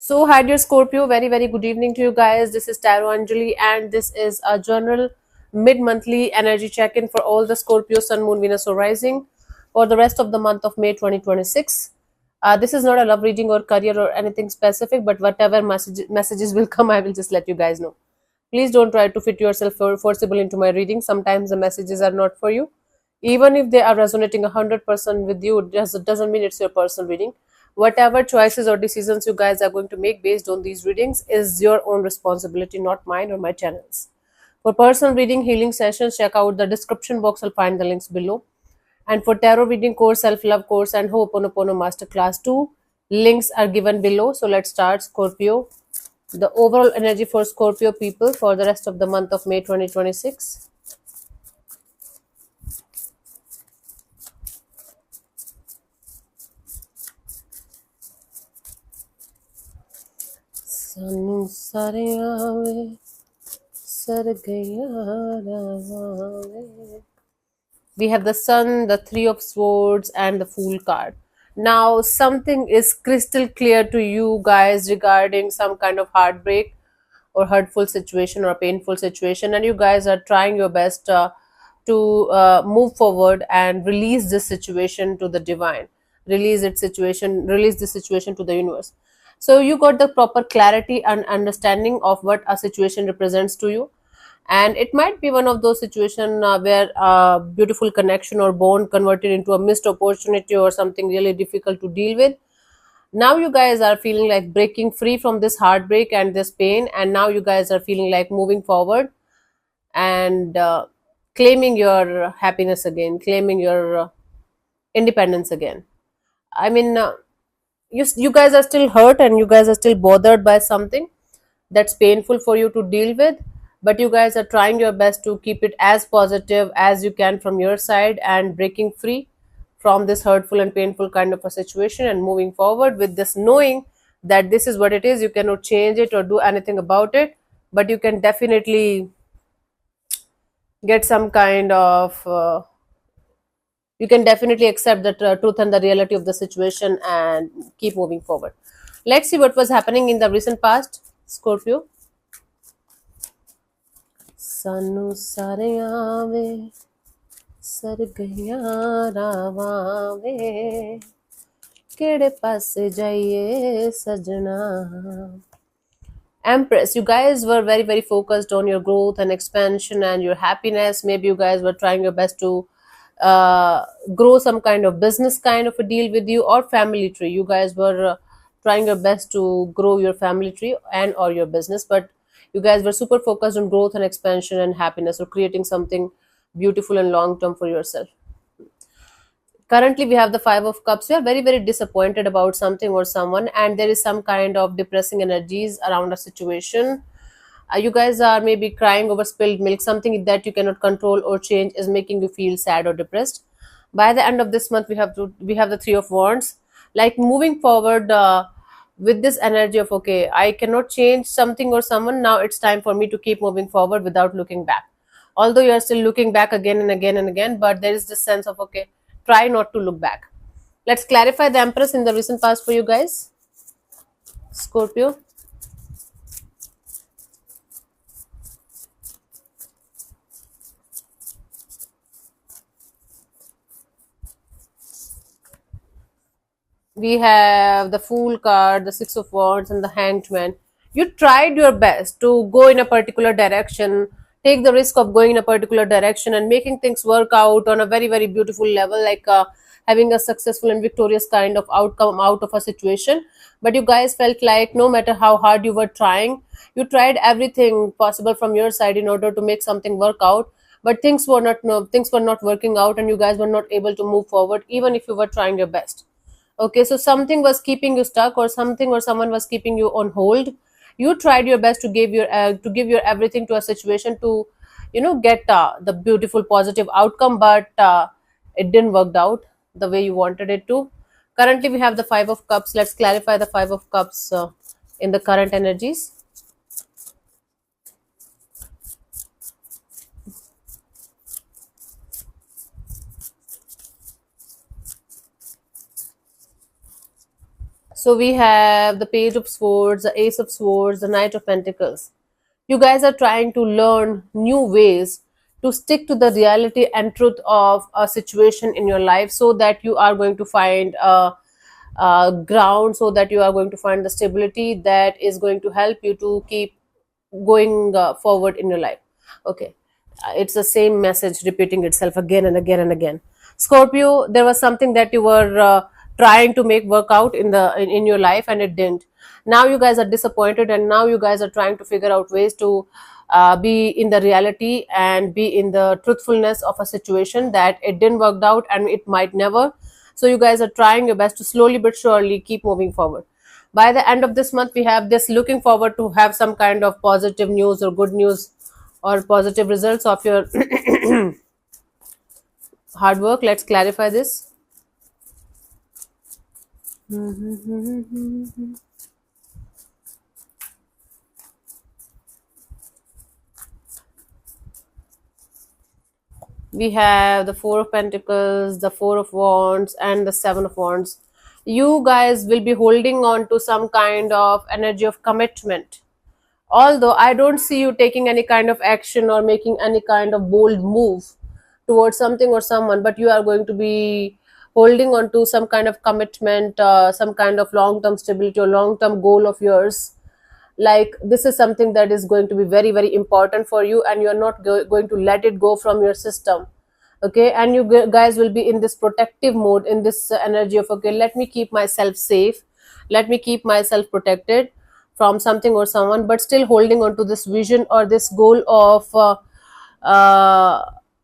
So, hi dear Scorpio, very good evening to you guys. This is Tarot Anjali, and this is a general mid monthly energy check in for all the Scorpio, Sun, Moon, Venus, or Rising for the rest of the month of May 2026. This is not a love reading or career or anything specific, but whatever messages will come, I will just let you guys know. Please don't try to fit yourself forcible into my reading. Sometimes the messages are not for you. Even if they are resonating 100% with you, doesn't mean it's your personal reading. Whatever choices or decisions you guys are going to make based on these readings is your own responsibility, not mine or my channels. For personal reading, healing sessions, check out the description box. I'll find the links below. And for tarot reading course, self-love course, and Ho'oponopono Masterclass 2, links are given below. So let's start, Scorpio. The overall energy for Scorpio people for the rest of the month of May 2026. Sanu sariyave, sargaya ravave. We have the Sun, the Three of Swords, and the Fool card. Now, something is crystal clear to you guys regarding some kind of heartbreak or hurtful situation or painful situation, and you guys are trying your best to move forward and release this situation to the divine, release this situation to the universe. So you got the proper clarity and understanding of what a situation represents to you, and it might be one of those situations where a beautiful connection or bond converted into a missed opportunity or something really difficult to deal with. Now you guys are feeling like breaking free from this heartbreak and this pain, and now you guys are feeling like moving forward and claiming your happiness again, claiming your independence again. I mean, you guys are still hurt and you guys are still bothered by something that's painful for you to deal with, but you guys are trying your best to keep it as positive as you can from your side and breaking free from this hurtful and painful kind of a situation and moving forward with this knowing that this is what it is. You cannot change it or do anything about it, but you can definitely get some kind of you can definitely accept the truth and the reality of the situation and keep moving forward. Let's see what was happening in the recent past, Scorpio. Sanu sariyave, sargaya ravave, kede passe jaiye sajna. Empress, you guys were very focused on your growth and expansion and your happiness. Maybe you guys were trying your best to grow some kind of business kind of a deal with you, or family tree. You guys were trying your best to grow your family tree and or your business, but you guys were super focused on growth and expansion and happiness, or creating something beautiful and long term for yourself. Currently, we have the Five of Cups. We are very disappointed about something or someone, and there is some kind of depressing energies around a situation. You guys are maybe crying over spilled milk. Something that you cannot control or change is making you feel sad or depressed. By the end of this month, we have the Three of Wands. Like moving forward with this energy of, okay, I cannot change something or someone. Now it's time for me to keep moving forward without looking back. Although you are still looking back again and again and again, but there is this sense of, okay, try not to look back. Let's clarify the Empress in the recent past for you guys, Scorpio. We have the Fool card, the Six of Wands, and the Hanged Man. You tried your best to go in a particular direction, take the risk of going in a particular direction and making things work out on a very beautiful level, like having a successful and victorious kind of outcome out of a situation. But you guys felt like no matter how hard you were trying, you tried everything possible from your side in order to make something work out. But things were not, no, things were not working out, and you guys were not able to move forward, even if you were trying your best. Okay, so something was keeping you stuck, or something or someone was keeping you on hold. You tried your best to give your everything to a situation to, get the beautiful positive outcome, but it didn't work out the way you wanted it to. Currently, we have the Five of Cups. Let's clarify the Five of Cups in the current energies. So we have the Page of Swords, the Ace of Swords, the Knight of Pentacles. You guys are trying to learn new ways to stick to the reality and truth of a situation in your life, so that you are going to find a ground, so that you are going to find the stability that is going to help you to keep going forward in your life. Okay. It's the same message repeating itself again and again and again. Scorpio, there was something that you were trying to make work out in your life, and it didn't. Now you guys are disappointed, and now you guys are trying to figure out ways to be in the reality and be in the truthfulness of a situation that it didn't work out and it might never. So you guys are trying your best to slowly but surely keep moving forward. By the end of this month, we have this looking forward to have some kind of positive news or good news or positive results of your hard work. Let's clarify this. We have the Four of Pentacles, the Four of Wands, and the Seven of Wands. You guys will be holding on to some kind of energy of commitment. Although I don't see you taking any kind of action or making any kind of bold move towards something or someone, but you are going to be holding on to some kind of commitment, some kind of long term stability or long term goal of yours. Like, this is something that is going to be very, very important for you, and you're not going to let it go from your system. Okay, and you guys will be in this protective mode, in this energy of, okay, let me keep myself safe, let me keep myself protected from something or someone, but still holding on to this vision or this goal of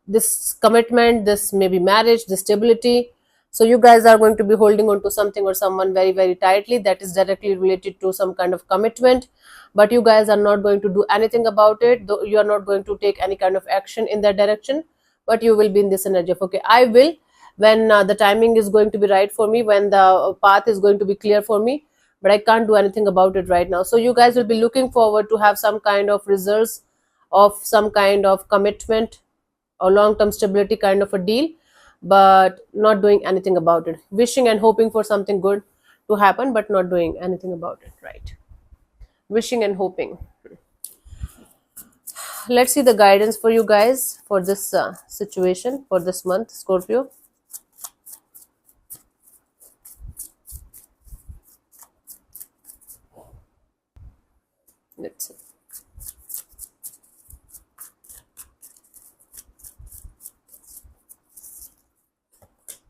this commitment, this maybe marriage, this stability. So you guys are going to be holding on to something or someone very, very tightly that is directly related to some kind of commitment, but you guys are not going to do anything about it, though you are not going to take any kind of action in that direction. But you will be in this energy of, okay, I will, when the timing is going to be right for me, when the path is going to be clear for me, but I can't do anything about it right now. So you guys will be looking forward to have some kind of results of some kind of commitment or long term stability kind of a deal, but not doing anything about it, wishing and hoping for something good to happen, but not doing anything about it, right? Wishing and hoping. Let's see the guidance for you guys for this situation for this month, Scorpio. Let's see.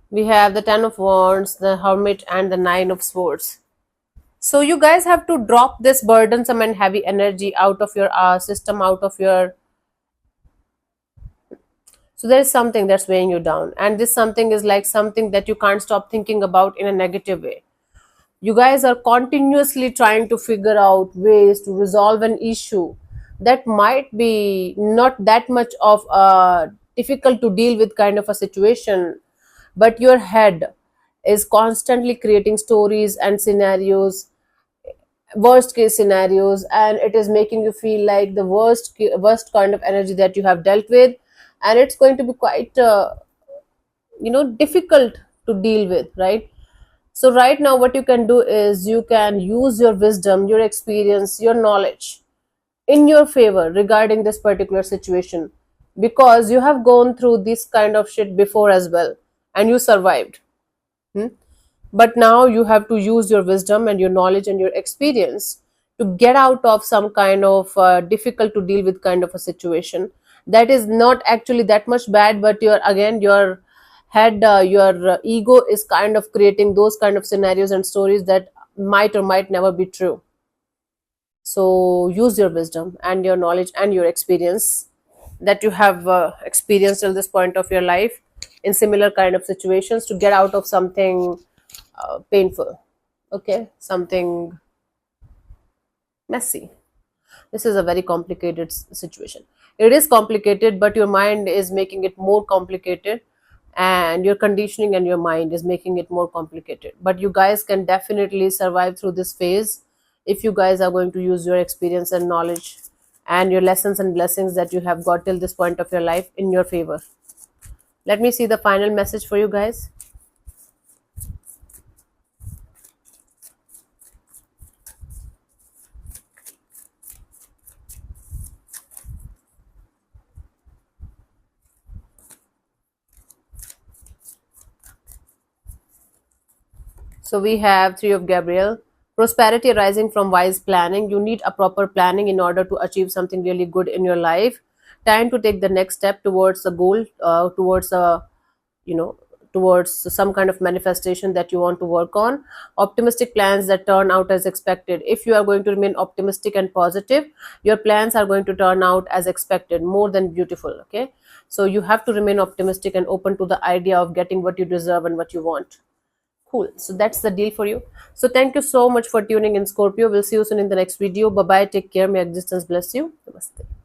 We have the Ten of Wands, the Hermit, and the Nine of Swords. So you guys have to drop this burdensome and heavy energy out of your system, out of your. So there is something that's weighing you down, and this something is like something that you can't stop thinking about in a negative way. You guys are continuously trying to figure out ways to resolve an issue that might be not that much of a difficult to deal with kind of a situation, but your head is constantly creating stories and scenarios, worst case scenarios, and it is making you feel like the worst kind of energy that you have dealt with, and it's going to be quite difficult to deal with, right? So right now what you can do is you can use your wisdom, your experience, your knowledge in your favor regarding this particular situation, because you have gone through this kind of shit before as well and you survived. Hmm? But now you have to use your wisdom and your knowledge and your experience to get out of some kind of difficult to deal with kind of a situation that is not actually that much bad, but your head, your ego is kind of creating those kind of scenarios and stories that might or might never be true. So use your wisdom and your knowledge and your experience that you have experienced till this point of your life in similar kind of situations to get out of something painful, okay, something messy. This is a very complicated situation. It is complicated, but your mind is making it more complicated, and your conditioning and your mind is making it more complicated. But you guys can definitely survive through this phase if you guys are going to use your experience and knowledge and your lessons and blessings that you have got till this point of your life in your favor. Let me see the final message for you guys. So we have Three of Gabriel. Prosperity arising from wise planning. You need a proper planning in order to achieve something really good in your life. Time to take the next step towards a goal, towards a, you know, towards some kind of manifestation that you want to work on. Optimistic plans that turn out as expected. If you are going to remain optimistic and positive, your plans are going to turn out as expected, more than beautiful. Okay, so you have to remain optimistic and open to the idea of getting what you deserve and what you want. Cool. So that's the deal for you. So thank you so much for tuning in, Scorpio. We'll see you soon in the next video. Bye bye. Take care. May existence bless you. Namaste.